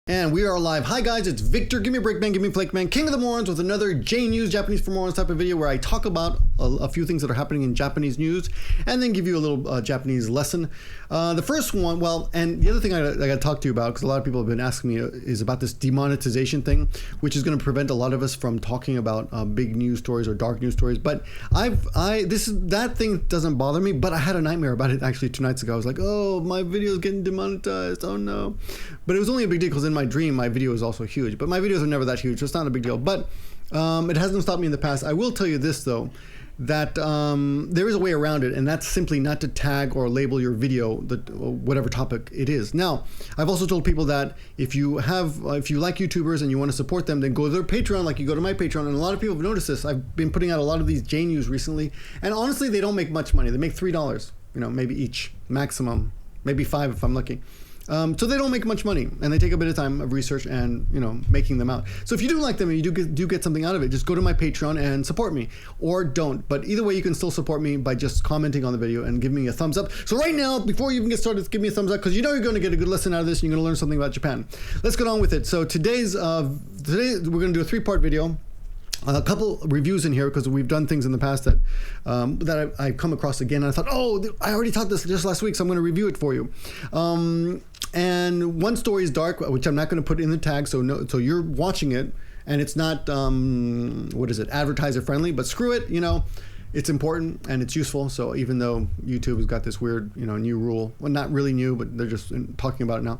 And we are live. Hi guys, it's Victor. Give me a break, man. Give me a flake, man. King of the Morons with another JNEWS, Japanese for Morons type of video where I talk about a few things that are happening in Japanese news and then give you a little Japanese lesson. The first one, well, and the other thing I got to talk to you about, because a lot of people have been asking me, is about this demonetization thing, which is going to prevent a lot of us from talking about big news stories or dark news stories. But that thing doesn't bother me, but I had a nightmare about it actually 2 nights ago. I was like, oh, my video is getting demonetized. Oh no. But it was only a big deal because in my dream, my video is also huge, but my videos are never that huge, so it's not a big deal. But it hasn't stopped me in the past. I will tell you this though, that there is a way around it, and that's simply not to tag or label your video whatever topic it is. Now, I've also told people that if you like YouTubers and you want to support them, then go to their Patreon, like you go to my Patreon. And a lot of people have noticed this. I've been putting out a lot of these JNEWS recently, and honestly, they don't make much money. They make $3, maybe each, maximum, maybe $5 if I'm lucky. So they don't make much money, and they take a bit of time of research and making them out. So if you do like them and you do get something out of it, just go to my Patreon and support me, or don't. But either way, you can still support me by just commenting on the video and giving me a thumbs up. So right now, before you even get started, give me a thumbs up, because you're going to get a good lesson out of this and you're going to learn something about Japan. Let's get on with it. So today we're going to do a 3-part video. A couple reviews in here because we've done things in the past that I've come across again, and I thought, oh, I already taught this just last week, so I'm going to review it for you. And one story is dark, which I'm not going to put in the tag, so you're watching it, and it's not advertiser friendly, but screw it, it's important and it's useful. So even though YouTube has got this weird new rule, well, not really new, but they're just talking about it now.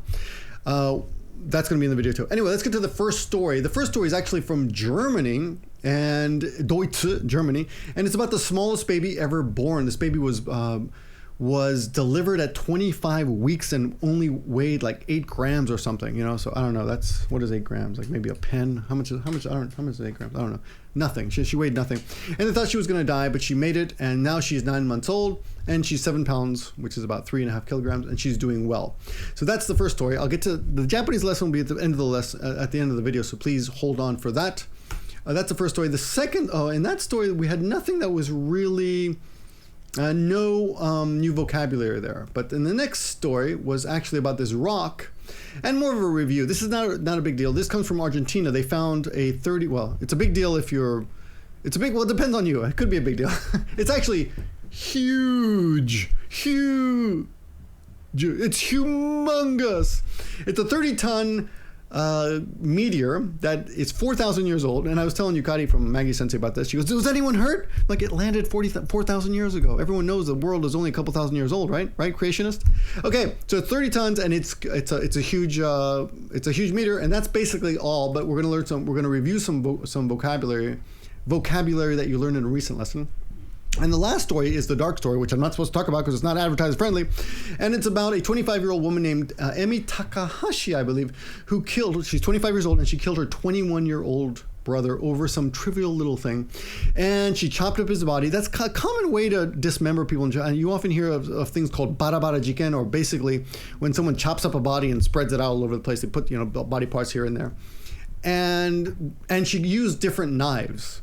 That's going to be in the video too. Anyway, let's get to the first story. The first story is actually from Germany, and Deutsche, Germany, and it's about the smallest baby ever born. This baby was delivered at 25 weeks and only weighed like 8 grams or something, so I don't know, what is 8 grams? Like maybe a pen? How much is 8 grams? I don't know. Nothing. She weighed nothing. And they thought she was going to die, but she made it, and now she's 9 months old, and she's 7 pounds, which is about 3.5 kilograms, and she's doing well. So that's the first story. I'll get to the Japanese lesson will be at the end of the lesson, at the end of the video, so please hold on for that. That's the first story. The second, in that story, we had nothing that was really... no new vocabulary there. But then the next story was actually about this rock, and more of a review. This is not a big deal. This comes from Argentina. They found it's a big deal if you're, it depends on you. It could be a big deal. It's actually huge. It's humongous. It's a 30-ton meteor that is 4,000 years old. And I was telling Yukari from Maggie Sensei about this. She goes, was anyone hurt? Like, it landed 4,000 years ago. Everyone knows the world is only a couple thousand years old, right? Right, creationist? Okay, so 30 tons, and it's a huge meteor, and that's basically all. But we're going to review some vocabulary that you learned in a recent lesson. And the last story is the dark story, which I'm not supposed to talk about because it's not advertiser friendly. And it's about a 25-year-old woman named Emi Takahashi, I believe, she's 25 years old, and she killed her 21-year-old brother over some trivial little thing. And she chopped up his body. That's a common way to dismember people in Japan. You often hear of things called barabara jiken, or basically when someone chops up a body and spreads it out all over the place. They put body parts here and there. And she used different knives.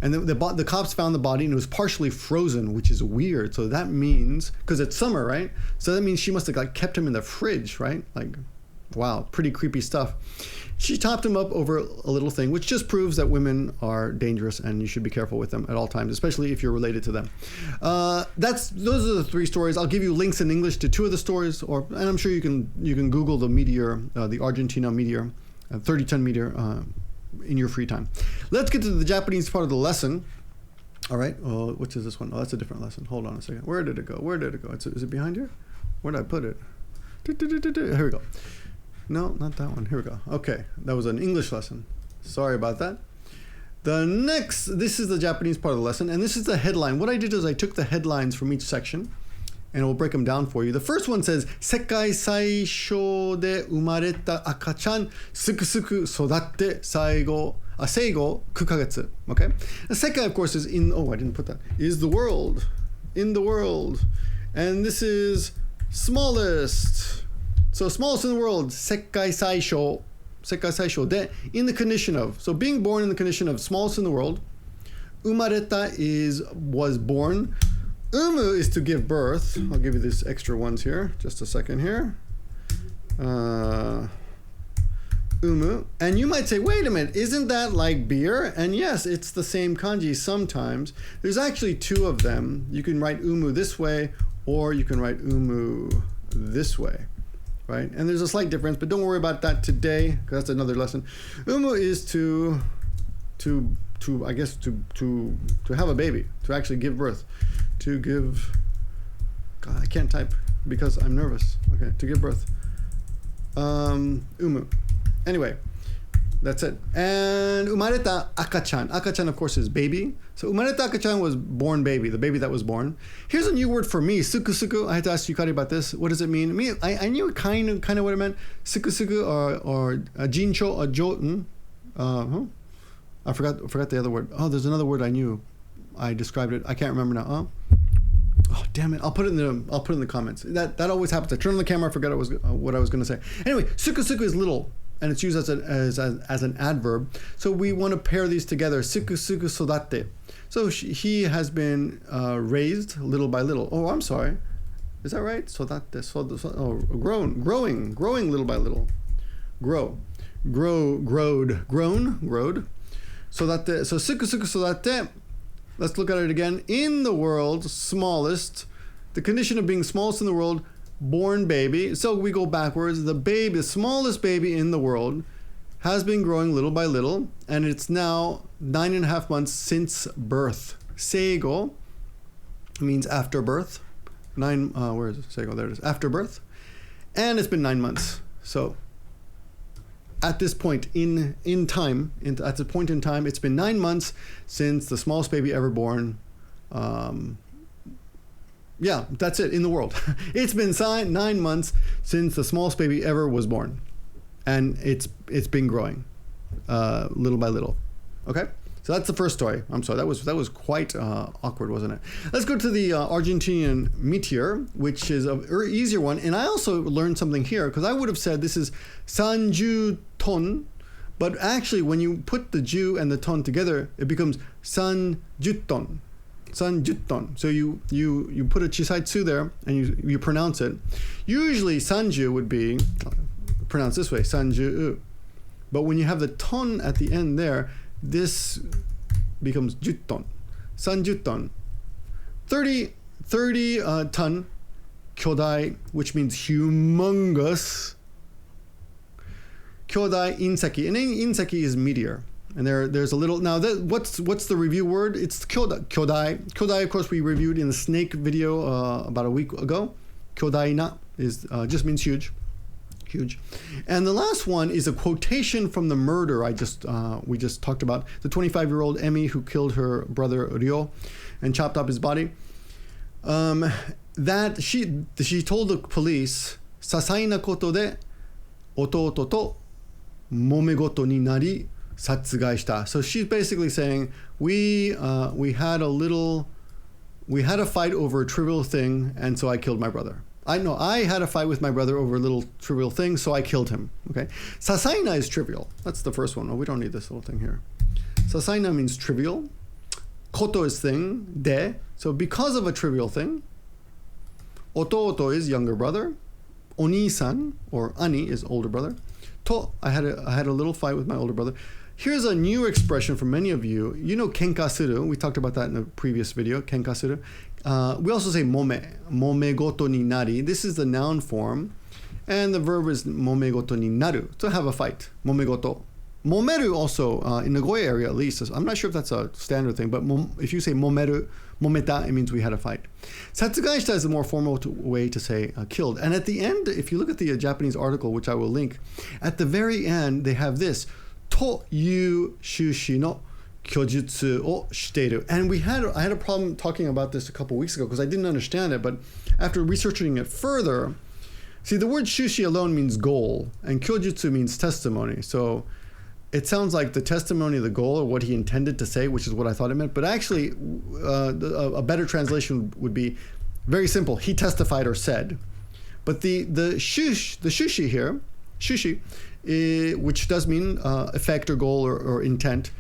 And the cops found the body, and it was partially frozen, which is weird. So that means, because it's summer, right? So that means she must have kept him in the fridge, right? Like, wow, pretty creepy stuff. She topped him up over a little thing, which just proves that women are dangerous and you should be careful with them at all times, especially if you're related to them. Those are the 3 stories. I'll give you links in English to 2 of the stories, and I'm sure you can Google the meteor, the Argentina meteor, 30-ton meteor, in your free time. Let's get to the Japanese part of the lesson. All right. Which is this one? Oh, that's a different lesson. Hold on a second. Where did it go? Is it behind here? Where did I put it? Here we go. No, not that one. Here we go. Okay. That was an English lesson. Sorry about that. This is the Japanese part of the lesson, and this is the headline. What I did is I took the headlines from each section, and we'll break them down for you. The first one says, 世界最小で生まれた赤ちゃん、すくすく育って生後9ヶ月. Okay? The second, of course, is I didn't put that, is the world. In the world. And this is smallest. So smallest in the world, 世界最小で, in the condition of. So being born in the condition of smallest in the world. Umareta was born. Umu is to give birth. I'll give you these extra ones here. Just a second here. umu. And you might say, wait a minute, isn't that like beer? And yes, it's the same kanji sometimes. There's actually two of them. You can write umu this way, or you can write umu this way, right? And there's a slight difference, but don't worry about that today, because that's another lesson. Umu is to have a baby, to actually give birth, to give. God, I can't type because I'm nervous. Okay, to give birth. Umu. Anyway, that's it. And umareta akachan. Akachan, of course, is baby. So umareta akachan was born baby, the baby that was born. Here's a new word for me, sukusuku. I had to ask Yukari about this. What does it mean? I knew kind of what it meant. Sukusuku or jincho or jutton. I forgot the other word. Oh, there's another word I knew. I described it. I can't remember now. Oh, damn it! I'll put it in the comments. That always happens. I turn on the camera, I forgot what I was going to say. Anyway, sukusuku is little, and it's used as an adverb. So we want to pair these together. Sukusuku sodatte. So he has been raised little by little. Oh, I'm sorry. Is that right? Sodatte. Growing little by little. Growed. Sodatte. So sukusuku sodatte. Let's look at it again. In the world, smallest, the condition of being smallest in the world, born baby. So we go backwards. The smallest baby in the world, has been growing little by little, and it's now 9.5 months since birth. Seigo means after birth. Where is it? Seigo, there it is. After birth. And it's been 9 months. So at this point in time, at the point in time, it's been 9 months since the smallest baby ever born. Yeah, that's it in the world. It's been 9 months since the smallest baby ever was born, and it's been growing little by little. Okay, so that's the first story. I'm sorry, that was quite awkward, wasn't it? Let's go to the Argentinian Meteor, which is an easier one. And I also learned something here, because I would have said this is sanjuton, but actually when you put the ju and the ton together, it becomes sanjutton. Sanjutton. So you put a chisaitsu there and you pronounce it. Usually sanju would be pronounced this way, sanju. But when you have the ton at the end there, this becomes jutton. Sanjutton. 30 ton, kyodai, which means humongous. Kyodai inseki. And inseki is meteor. And there's a little, now what's the review word? It's kyodai. Kyodai, of course, we reviewed in the snake video about a week ago. Kyodai na is just means huge. Huge. And the last one is a quotation from the murder we just talked about. The 25-year-old Emi who killed her brother Ryo and chopped up his body. That she told the police, 些細なことで弟ともめ事になり殺害した. So she's basically saying we had a fight over a trivial thing, and so I killed my brother. I had a fight with my brother over a little trivial thing, so I killed him. Okay, sasaina is trivial. That's the first one. Oh, we don't need this little thing here. Sasaina means trivial. Koto is thing. De. So because of a trivial thing. Ototo is younger brother. Oni-san or ani is older brother. To, I had a little fight with my older brother. Here's a new expression for many of you. You know kenkasuru. We talked about that in a previous video. Kenkasuru. We also say momegoto ni nari. This is the noun form, and the verb is momegoto ni naru, to have a fight. Momegoto. Momeru also in the Nagoya area at least. I'm not sure if that's a standard thing, but if you say momeru, mometa, it means we had a fight. Satsugaishita is a more formal way to say killed. And at the end, if you look at the Japanese article, which I will link, at the very end they have this to yu shushi no kyojutsu o shiteru. And I had a problem talking about this a couple weeks ago because I didn't understand it, but after researching it further, see, the word shushi alone means goal, and kyojutsu means testimony. So it sounds like the testimony of the goal or what he intended to say, which is what I thought it meant. But actually, a better translation would be very simple. He testified or said. But the shushi here, which does mean effect or goal or intent,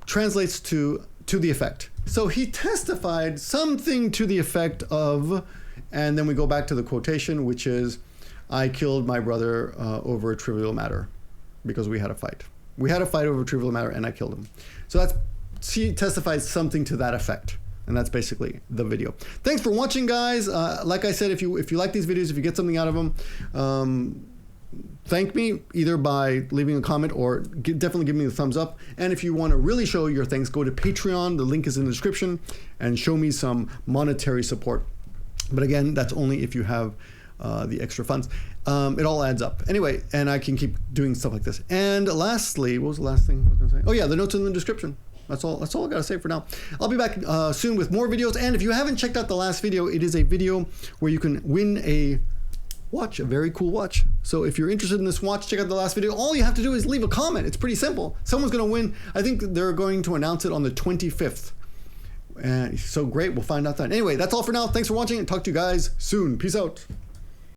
translates to the effect. So he testified something to the effect of, and then we go back to the quotation, which is, I killed my brother over a trivial matter. because we had a fight. We had a fight over a trivial matter, and I killed him. So she testifies something to that effect. And that's basically the video. Thanks for watching, guys. Like I said, if you like these videos, if you get something out of them, thank me either by leaving a comment or definitely give me the thumbs up. And if you want to really show your thanks, go to Patreon. The link is in the description, and show me some monetary support. But again, that's only if you have the extra funds. It all adds up. Anyway, and I can keep doing stuff like this. And lastly, what was the last thing I was going to say? Oh yeah, the notes in the description. That's all I gotta say for now. I'll be back soon with more videos. And if you haven't checked out the last video, it is a video where you can win a watch, a very cool watch. So if you're interested in this watch, check out the last video. All you have to do is leave a comment. It's pretty simple. Someone's gonna win. I think they're going to announce it on the 25th. So great, we'll find out then. Anyway, that's all for now. Thanks for watching, and talk to you guys soon. Peace out.